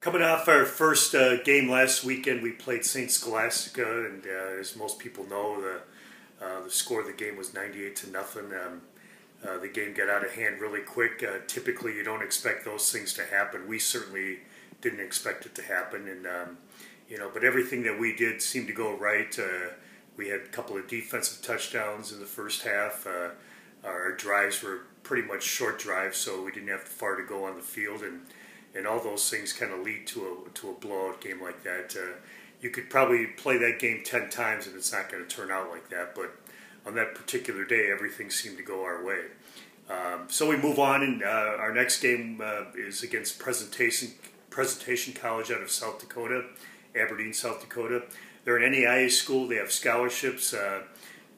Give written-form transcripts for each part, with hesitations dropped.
Coming off our first game last weekend, we played St. Scholastica, and as most people know, the score of the game was 98-0. The game got out of hand really quick. Typically, you don't expect those things to happen. We certainly didn't expect it to happen, and but everything that we did seemed to go right. We had a couple of defensive touchdowns in the first half. Our drives were pretty much short drives, so we didn't have far to go on the field, and all those things kind of lead to a blowout game like that. You could probably play that game 10 times and it's not going to turn out like that, but on that particular day, everything seemed to go our way. So we move on, and our next game is against Presentation College out of South Dakota, Aberdeen, South Dakota. They're an NAIA school. They have scholarships.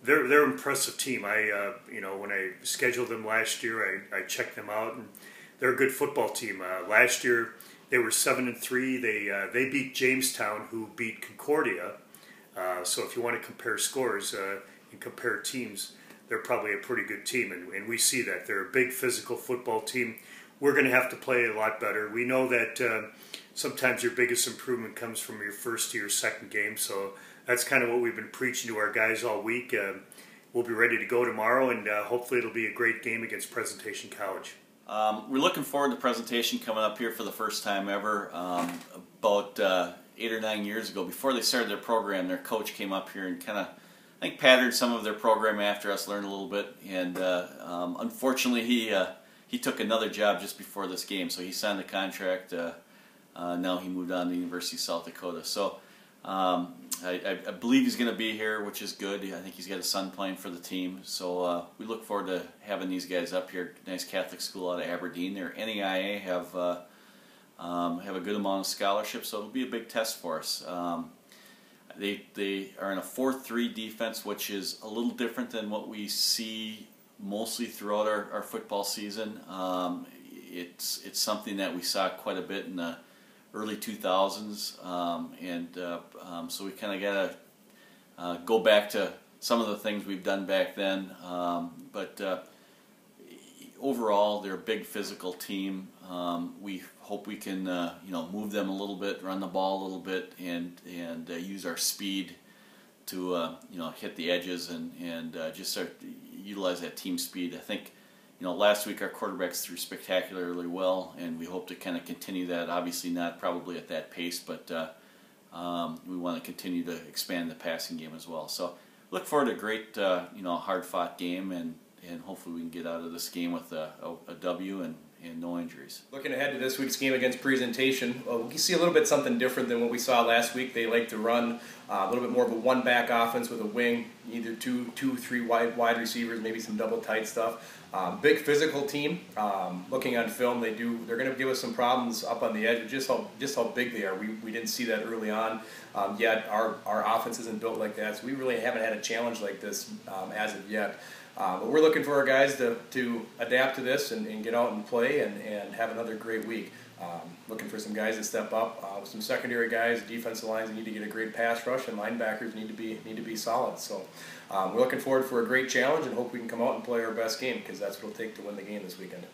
They're an impressive team. When I scheduled them last year, I checked them out, and they're a good football team. Last year they were 7-3. They beat Jamestown, who beat Concordia. So if you want to compare scores and compare teams, they're probably a pretty good team, and we see that. They're a big physical football team. We're going to have to play a lot better. We know that sometimes your biggest improvement comes from your first to your second game, so that's kind of what we've been preaching to our guys all week. We'll be ready to go tomorrow, and hopefully it'll be a great game against Presentation College. We're looking forward to Presentation coming up here for the first time ever. About 8 or 9 years ago, before they started their program, their coach came up here and kind of, I think, patterned some of their program after us, learned a little bit, and unfortunately he took another job just before this game, so he signed the contract. Now he moved on to the University of South Dakota. So I believe he's going to be here, which is good. I think he's got a son playing for the team. So we look forward to having these guys up here. Nice Catholic school out of Aberdeen. Their NAIA have a good amount of scholarships, so it'll be a big test for us. They are in a 4-3 defense, which is a little different than what we see mostly throughout our football season. It's something that we saw quite a bit in the early 2000s, so we kind of got to go back to some of the things we've done back then. But overall, they're a big physical team. We hope we can move them a little bit, run the ball a little bit, and use our speed to hit the edges and just start to utilize that team speed. I think last week our quarterbacks threw spectacularly well, and we hope to kind of continue that. Obviously not probably at that pace, but we want to continue to expand the passing game as well. So look forward to a great hard-fought game, and hopefully we can get out of this game with a W and no injuries. Looking ahead to this week's game against Presentation, we see a little bit something different than what we saw last week. They like to run a little bit more of a one-back offense with a wing, either two, three wide receivers, maybe some double tight stuff. Big physical team. Looking on film, they're going to give us some problems up on the edge. Just how big they are. We didn't see that early on. Yet our offense isn't built like that, so we really haven't had a challenge like this as of yet. But we're looking for our guys to adapt to this and get out and play and have another great week. Looking for some guys to step up. With some secondary guys, defensive lines need to get a great pass rush, and linebackers need to be solid. So we're looking forward for a great challenge and hope we can come out and play our best game, because that's what it'll take to win the game this weekend.